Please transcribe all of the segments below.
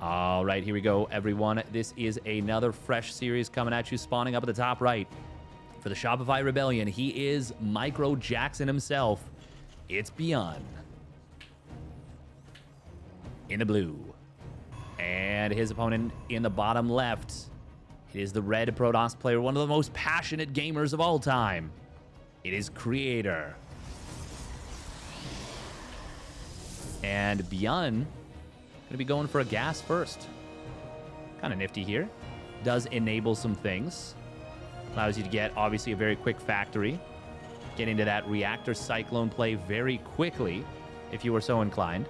All right, here we go, everyone. This is another fresh series coming at you, spawning up at the top right. For the Shopify Rebellion, he is Micro Jackson himself. It's ByuN. In the blue. And his opponent in the bottom left. It is the red Protoss player, one of the most passionate gamers of all time. It is Creator. And ByuN going to be going for a gas first. Kind of nifty here. Does enable some things. Allows you to get, obviously, a very quick factory. Get into that reactor cyclone play very quickly, if you were so inclined.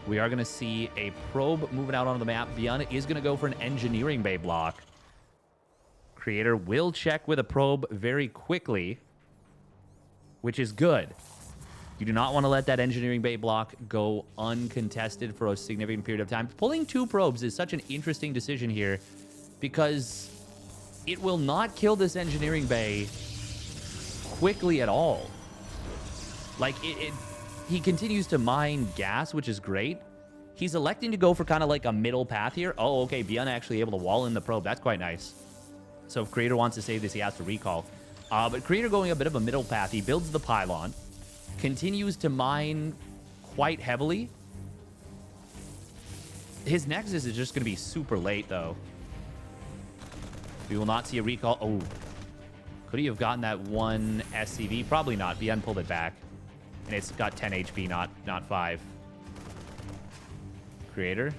We are going to see a probe moving out onto the map. ByuN is going to go for an engineering bay block. Creator will check with a probe very quickly, which is good. You do not want to let that engineering bay block go uncontested for a significant period of time. Pulling two probes is such an interesting decision here because it will not kill this engineering bay quickly at all. Like, he continues to mine gas, which is great. He's electing to go for kind of like a middle path here. Oh, okay, ByuN actually able to wall in the probe. That's quite nice. So if Creator wants to save this, he has to recall. But Creator going a bit of a middle path. He builds the pylon. Continues to mine quite heavily. His Nexus is just going to be super late, though. We will not see a recall. Oh. Could he have gotten that one SCV? Probably not. ByuN pulled it back. And it's got 10 HP, not 5. Creator?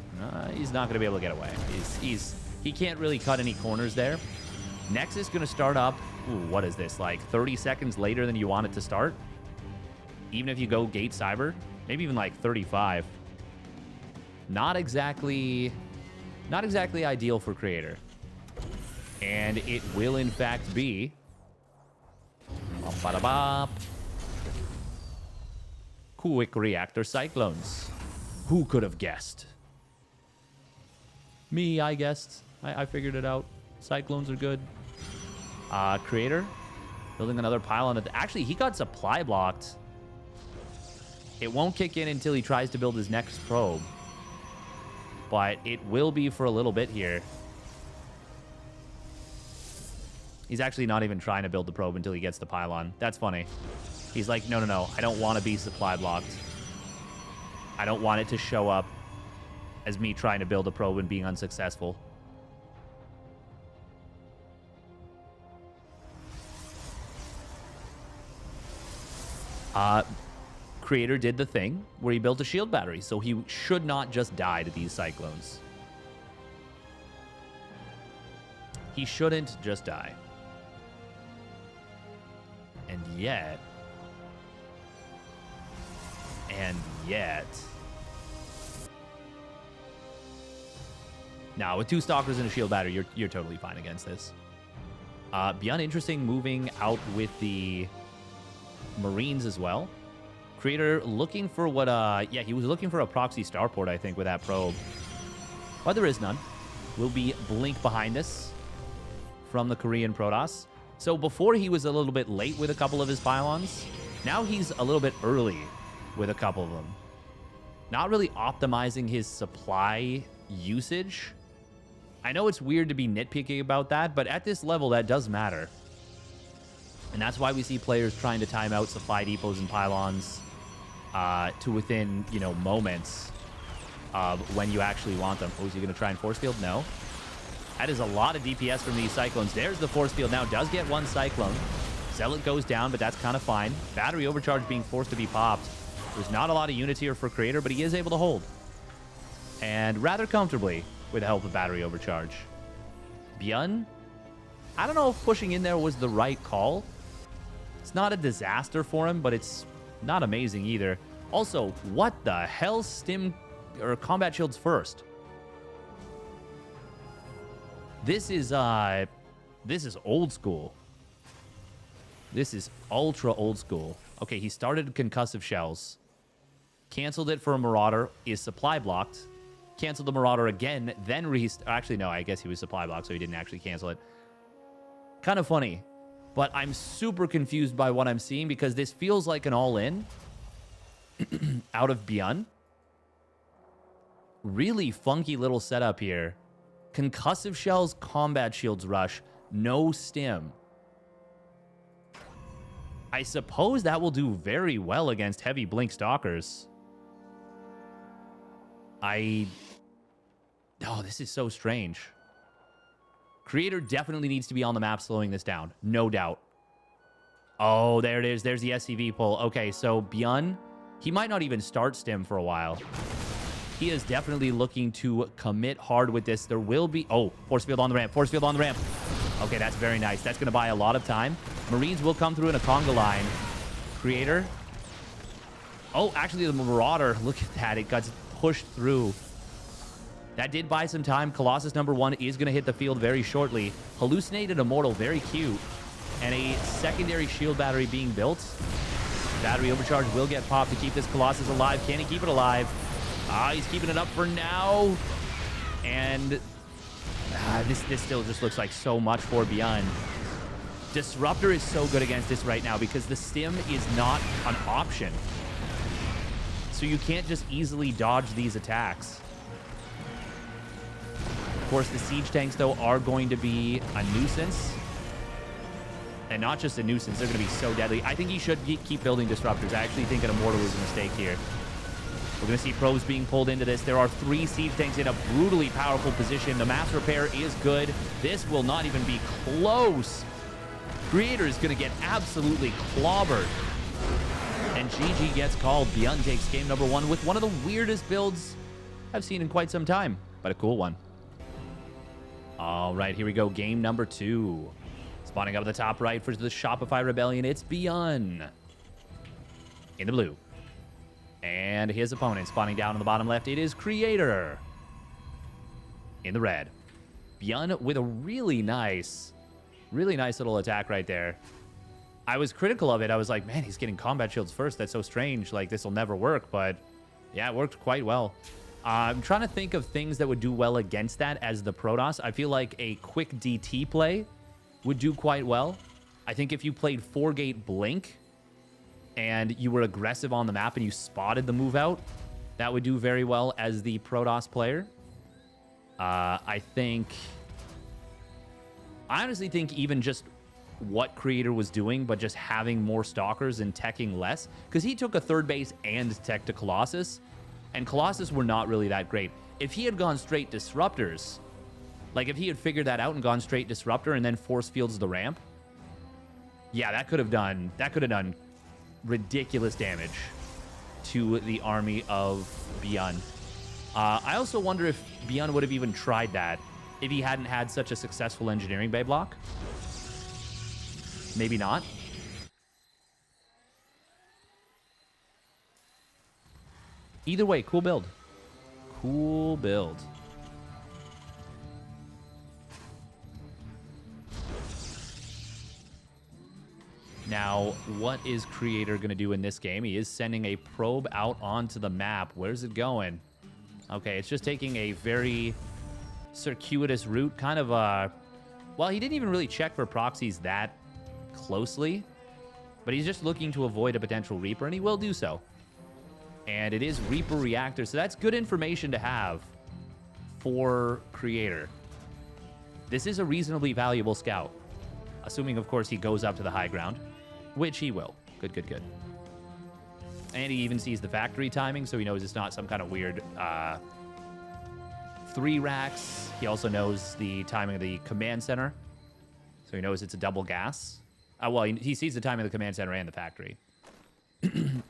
He's not going to be able to get away. He can't really cut any corners there. Nexus going to start up. Ooh, what is this? Like 30 seconds later than you want it to start? Even if you go gate cyber? Maybe even like 35. Not exactly ideal for Creator. And it will in fact be... Bop-bada-bop. Quick reactor cyclones. Who could have guessed? Me, I guessed. I figured it out. Cyclones are good. Creator building another pylon. Actually, he got supply blocked. It won't kick in until he tries to build his next probe. But it will be for a little bit here. He's actually not even trying to build the probe until he gets the pylon. That's funny. He's like, no. I don't want to be supply blocked. I don't want it to show up as me trying to build a probe and being unsuccessful. Creator did the thing where he built a shield battery, so he should not just die to these cyclones. He shouldn't just die. And yet... Now, with 2 stalkers and a shield battery, you're totally fine against this. ByuN, interesting, moving out with the Marines as well. Creator looking for what, yeah, he was looking for a proxy starport, I think, with that probe. But there is none. Will be blink behind this from the Korean Protoss. So before he was a little bit late with a couple of his pylons. Now he's a little bit early with a couple of them. Not really optimizing his supply usage. I know it's weird to be nitpicky about that, but at this level, that does matter. And that's why we see players trying to time out supply depots and pylons to within, moments of when you actually want them. Oh, is he going to try and force field? No. That is a lot of DPS from these cyclones. There's the force field now. Does get one cyclone. Zealot goes down, but that's kind of fine. Battery overcharge being forced to be popped. There's not a lot of units here for Creator, but he is able to hold. And rather comfortably with the help of battery overcharge. ByuN, I don't know if pushing in there was the right call. It's not a disaster for him, but it's not amazing either. Also, what the hell stim or combat shields first? This is old school. This is ultra old school. Okay, he started concussive shells. Canceled it for a Marauder. Is supply blocked. Canceled the Marauder again. Then actually, no, I guess he was supply blocked, so he didn't actually cancel it. Kind of funny. But I'm super confused by what I'm seeing because this feels like an all-in out of ByuN. Really funky little setup here. Concussive shells, combat shields rush, no stim. I suppose that will do very well against heavy blink stalkers. Oh, this is so strange. Creator definitely needs to be on the map slowing this down. No doubt. Oh, there it is. There's the SCV pull. Okay, so ByuN, he might not even start stim for a while. He is definitely looking to commit hard with this. There will be... Oh, force field on the ramp. Force field on the ramp. Okay, that's very nice. That's going to buy a lot of time. Marines will come through in a conga line. Creator. Oh, actually, the Marauder. Look at that. It got pushed through. That did buy some time. Colossus #1 is going to hit the field very shortly. Hallucinated Immortal, very cute. And a secondary shield battery being built. Battery overcharge will get popped to keep this Colossus alive. Can he keep it alive? He's keeping it up for now. And this still just looks like so much for ByuN. Disruptor is so good against this right now because the stim is not an option. So you can't just easily dodge these attacks. Of course, the siege tanks, though, are going to be a nuisance. And not just a nuisance, they're going to be so deadly. I think he should keep building disruptors. I actually think an Immortal was a mistake here. We're going to see probes being pulled into this. There are 3 siege tanks in a brutally powerful position. The mass repair is good. This will not even be close. Creator is going to get absolutely clobbered. And GG gets called. ByuN takes game #1 with one of the weirdest builds I've seen in quite some time, but a cool one. All right, here we go. Game #2. Spawning up at the top right for the Shopify Rebellion, it's ByuN in the blue. And his opponent spawning down on the bottom left, it is Creator in the red. ByuN with a really nice little attack right there. I was critical of it. I was like, man, he's getting combat shields first. That's so strange. Like, this will never work. But yeah, it worked quite well. I'm trying to think of things that would do well against that as the Protoss. I feel like a quick DT play would do quite well. I think if you played 4-gate Blink and you were aggressive on the map and you spotted the move out, that would do very well as the Protoss player. I honestly think even just what Creator was doing, but just having more Stalkers and teching less, because he took a 3rd base and tech to Colossus, and Colossus were not really that great. If he had gone straight Disruptors, like if he had figured that out and gone straight Disruptor and then force fields the ramp, yeah, that could have done ridiculous damage to the army of ByuN. I also wonder if ByuN would have even tried that if he hadn't had such a successful engineering bay block. Maybe not. Either way, cool build. Cool build. Now, what is Creator going to do in this game? He is sending a probe out onto the map. Where's it going? Okay, it's just taking a very circuitous route. Kind of, well, he didn't even really check for proxies that closely, but he's just looking to avoid a potential Reaper, and he will do so. And it is Reaper Reactor, so that's good information to have for Creator. This is a reasonably valuable scout, assuming, of course, he goes up to the high ground, which he will. Good, good, good. And he even sees the factory timing, so he knows it's not some kind of weird 3 racks. He also knows the timing of the command center, so he knows it's a double gas. Well, he sees the timing of the command center and the factory.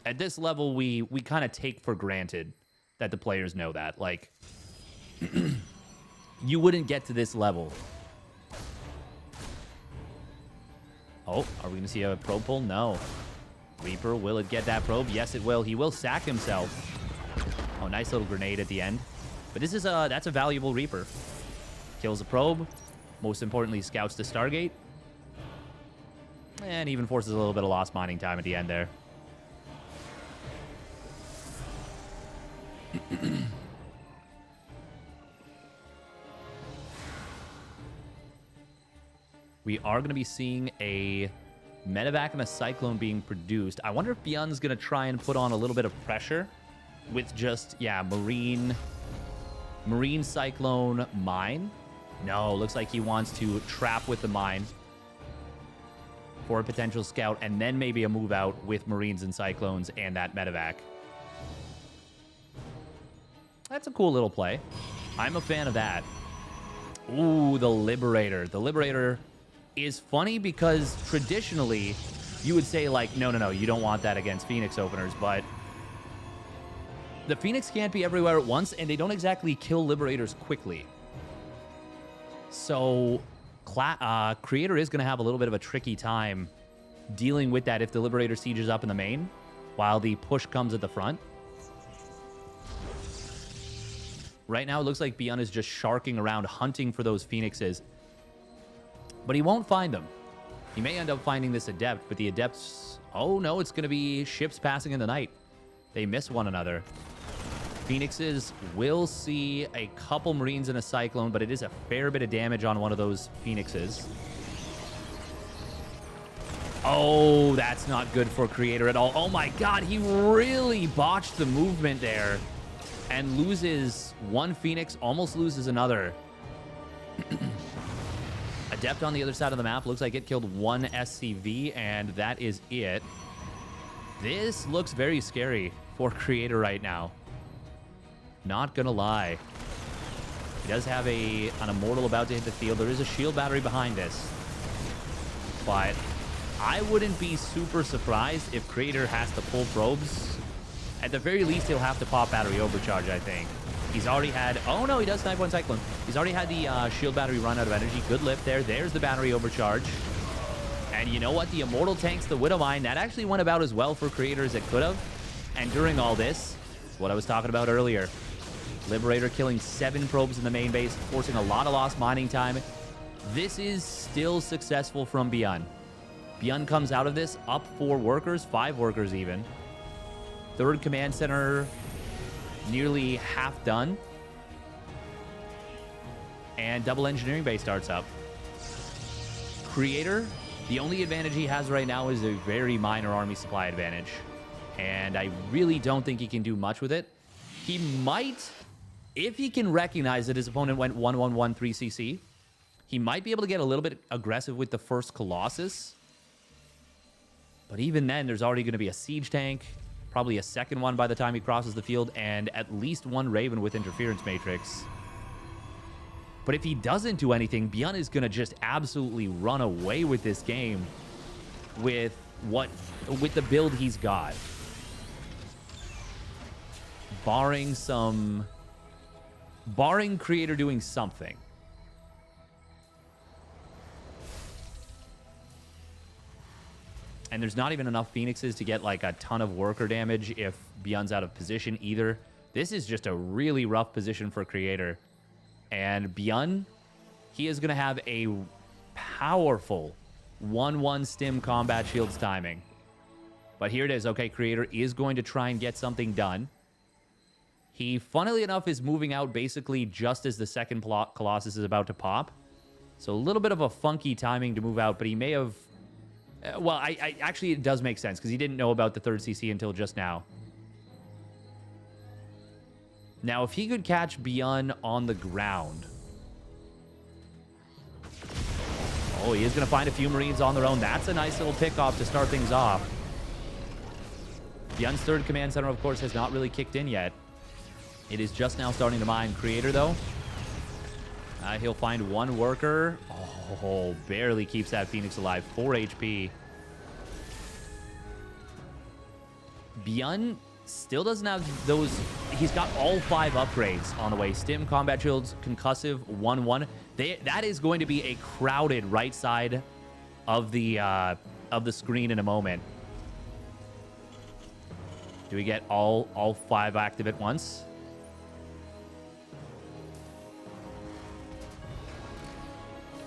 At this level, we kind of take for granted that the players know that. Like, you wouldn't get to this level. Oh, are we going to see a probe pull? No. Reaper, will it get that probe? Yes, it will. He will sack himself. Oh, nice little grenade at the end. But this is that's a valuable Reaper. Kills a probe. Most importantly, scouts the Stargate. And even forces a little bit of lost mining time at the end there. We are going to be seeing a medevac and a cyclone being produced. I wonder if ByuN's going to try and put on a little bit of pressure with just, yeah, Marine cyclone mine. No, looks like he wants to trap with the mine for a potential scout, and then maybe a move out with Marines and Cyclones and that medevac. That's a cool little play. I'm a fan of that. Ooh, the Liberator. The Liberator is funny because traditionally you would say, like, no, you don't want that against Phoenix openers, but the Phoenix can't be everywhere at once, and they don't exactly kill Liberators quickly. So Creator is going to have a little bit of a tricky time dealing with that if the Liberator sieges up in the main while the push comes at the front. Right now, it looks like ByuN is just sharking around, hunting for those Phoenixes. But he won't find them. He may end up finding this Adept, but the Adepts... Oh, no, it's going to be ships passing in the night. They miss one another. Phoenixes will see a couple Marines and a Cyclone, but it is a fair bit of damage on one of those Phoenixes. Oh, that's not good for Creator at all. Oh my god, he really botched the movement there and loses one Phoenix, almost loses another. Adept on the other side of the map. Looks like it killed one SCV, and that is it. This looks very scary for Creator right now. Not gonna lie. He does have an Immortal about to hit the field. There is a shield battery behind this. But I wouldn't be super surprised if Creator has to pull probes. At the very least, he'll have to pop battery overcharge, I think. He's already had... Oh, no, he does snipe one Cyclone. He's already had the shield battery run out of energy. Good lift there. There's the battery overcharge. And you know what? The Immortal tanks the Widow Mine. That actually went about as well for Creator as it could have. And during all this, what I was talking about earlier, Liberator killing 7 probes in the main base, forcing a lot of lost mining time. This is still successful from ByuN. ByuN comes out of this up 4 workers, 5 workers even. 3rd command center nearly half done. And double engineering base starts up. Creator, the only advantage he has right now is a very minor army supply advantage. And I really don't think he can do much with it. He might, if he can recognize that his opponent went 1-1-1 3cc, he might be able to get a little bit aggressive with the first Colossus. But even then, there's already going to be a siege tank, probably a second one by the time he crosses the field, and at least one Raven with interference matrix. But if he doesn't do anything, ByuN is going to just absolutely run away with this game with the build he's got. Barring Creator doing something. And there's not even enough Phoenixes to get like a ton of worker damage if ByuN's out of position either. This is just a really rough position for Creator. And ByuN, he is going to have a powerful 1-1 stim combat shields timing. But here it is. Okay, Creator is going to try and get something done. He, funnily enough, is moving out basically just as the second Colossus is about to pop. So a little bit of a funky timing to move out, but he may have... Well, I actually, it does make sense, because he didn't know about the 3rd CC until just now. Now, if he could catch ByuN on the ground... Oh, he is going to find a few Marines on their own. That's a nice little pick-off to start things off. ByuN's 3rd command center, of course, has not really kicked in yet. It is just now starting to mine. Creator, though, he'll find one worker. Oh, barely keeps that Phoenix alive. 4 HP. ByuN still doesn't have those. He's got all 5 upgrades on the way. Stim, combat shields, concussive, 1-1. That is going to be a crowded right side of the screen in a moment. Do we get all 5 active at once?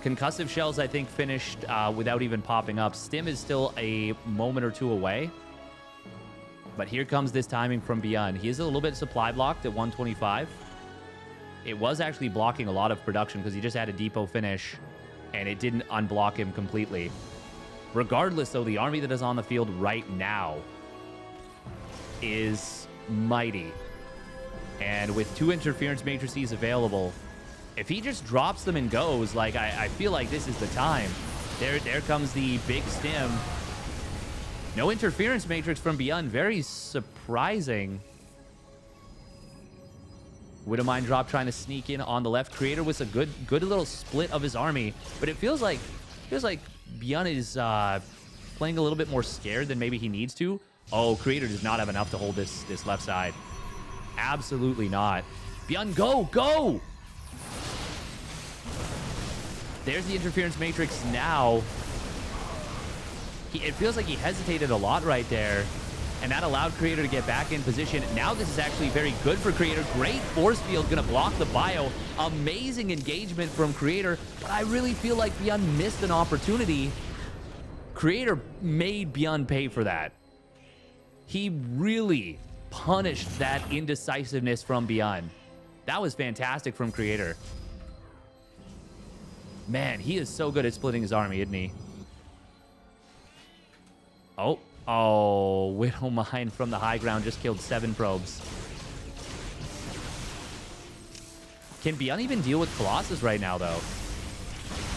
Concussive shells, I think, finished without even popping up. Stim is still a moment or two away. But here comes this timing from ByuN. He is a little bit supply blocked at 125. It was actually blocking a lot of production because he just had a depot finish and it didn't unblock him completely. Regardless, though, the army that is on the field right now is mighty. And with 2 interference matrices available, if he just drops them and goes, like, I feel like this is the time. There comes the big stim. No interference matrix from ByuN. Very surprising. Widowmine drop trying to sneak in on the left. Creator with a good little split of his army, but it feels like ByuN is playing a little bit more scared than maybe he needs to. Oh, Creator does not have enough to hold this left side. Absolutely not. ByuN, go! There's the interference matrix now. It feels like he hesitated a lot right there, and that allowed Creator to get back in position. Now this is actually very good for Creator. Great force field, gonna block the bio. Amazing engagement from Creator, but I really feel like ByuN missed an opportunity. Creator made ByuN pay for that. He really punished that indecisiveness from ByuN. That was fantastic from Creator. Man, he is so good at splitting his army, isn't he? Oh, Widowmine from the high ground just killed 7 probes. Can ByuN even deal with Colossus right now, though?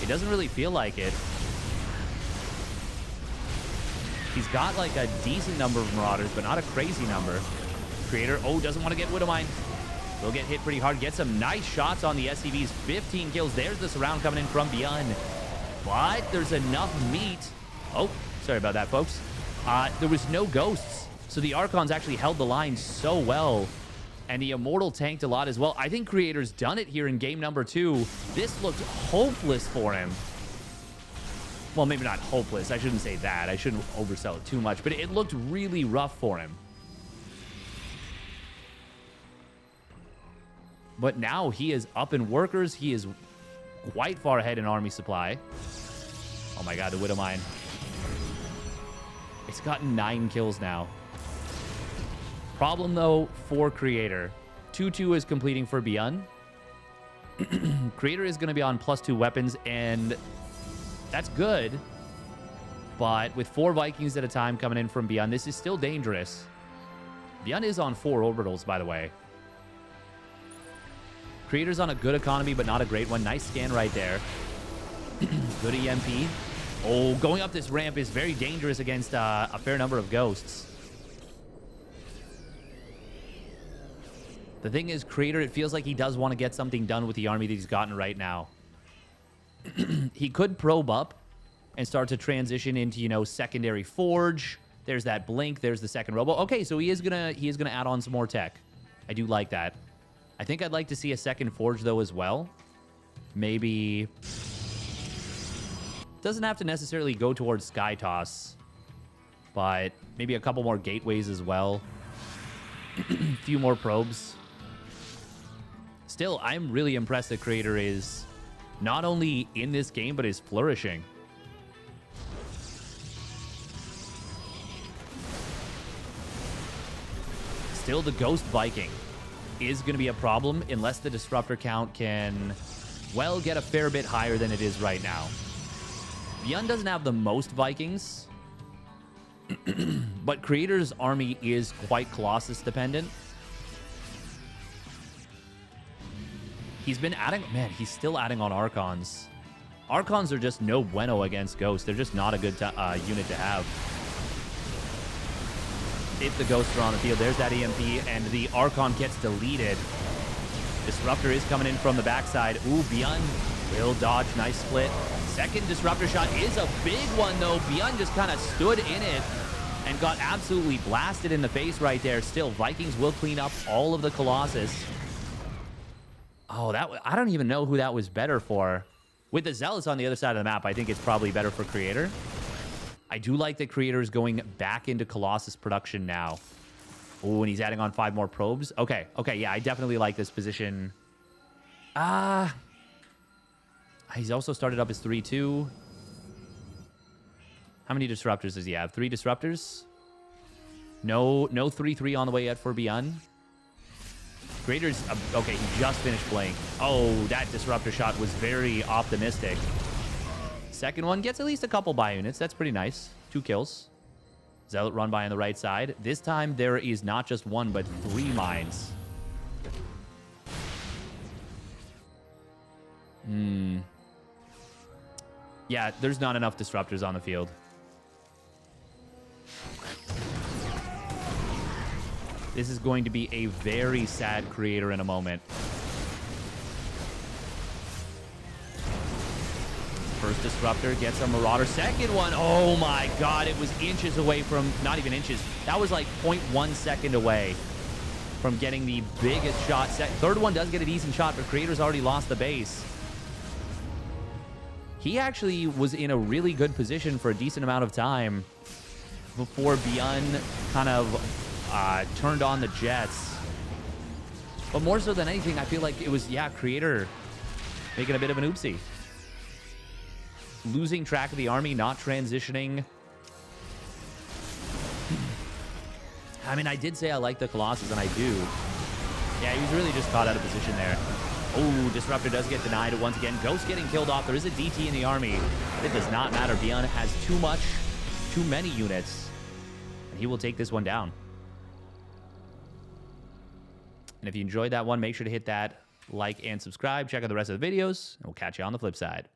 It doesn't really feel like it. He's got like a decent number of Marauders, but not a crazy number. Creator, doesn't want to get Widowmine. Will get hit pretty hard. Get some nice shots on the SCVs. 15 kills. There's the surround coming in from ByuN. But there's enough meat. Oh, sorry about that, folks. There was no ghosts, so the Archons actually held the line so well, and the Immortal tanked a lot as well. I think Creator's done it here in game number 2. This looked hopeless for him. Well, maybe not hopeless. I shouldn't say that. I shouldn't oversell it too much, but it looked really rough for him. But now he is up in workers. He is quite far ahead in army supply. Oh my god, the Widowmine. It's gotten 9 kills now. Problem, though, for Creator. 2-2 is completing for ByuN. Creator is going to be on +2 weapons, and that's good. But with 4 Vikings at a time coming in from ByuN, this is still dangerous. ByuN is on 4 orbitals, by the way. Creator's on a good economy, but not a great one. Nice scan right there. Good EMP. Oh, going up this ramp is very dangerous against a fair number of ghosts. The thing is, Creator, it feels like he does want to get something done with the army that he's gotten right now. He could probe up and start to transition into, you know, secondary forge. There's that blink. There's the second robo. Okay, so he is gonna add on some more tech. I do like that. I think I'd like to see a second forge, though, as well. Maybe... Doesn't have to necessarily go towards Sky Toss, but maybe a couple more gateways as well. A few more probes. Still, I'm really impressed that Creator is not only in this game, but is flourishing. Still, the Ghost Viking is going to be a problem unless the Disruptor count can, well, get a fair bit higher than it is right now. ByuN doesn't have the most Vikings, but Creator's army is quite Colossus dependent. He's been adding... Man, he's still adding on Archons. Archons are just no bueno against Ghosts. They're just not a good unit to have. If the Ghosts are on the field, there's that EMP, and the Archon gets deleted. Disruptor is coming in from the backside. Ooh, ByuN will dodge. Nice split. Second Disruptor shot is a big one, though. ByuN just kind of stood in it and got absolutely blasted in the face right there. Still, Vikings will clean up all of the Colossus. Oh, I don't even know who that was better for. With the Zealots on the other side of the map, I think it's probably better for Creator. I do like that Creator is going back into Colossus production now. Oh, and he's adding on 5 more probes. Okay, yeah, I definitely like this position. He's also started up his 3-2. How many Disruptors does he have? 3 Disruptors? No 3-3 on the way yet for ByuN. Creator's... okay, he just finished playing. Oh, that Disruptor shot was very optimistic. Second one gets at least a couple buy units. That's pretty nice. 2 kills. Zealot run by on the right side. This time there is not just 1, but 3 mines. Yeah, there's not enough disruptors on the field. This is going to be a very sad creator in a moment. First disruptor gets a Marauder. Second one, oh my god, it was inches away from, not even inches. That was like 0.1 second away from getting the biggest shot. Third one does get a decent shot, but Creator's already lost the base. He actually was in a really good position for a decent amount of time before ByuN kind of turned on the jets. But more so than anything, I feel like it was, yeah, Creator making a bit of an oopsie. Losing track of the army, not transitioning. I mean, I did say I like the Colossus, and I do. Yeah, he was really just caught out of position there. Oh, Disruptor does get denied once again. Ghost getting killed off. There is a DT in the army, but it does not matter. ByuN has too many units, and he will take this one down. And if you enjoyed that one, make sure to hit that like and subscribe. Check out the rest of the videos, and we'll catch you on the flip side.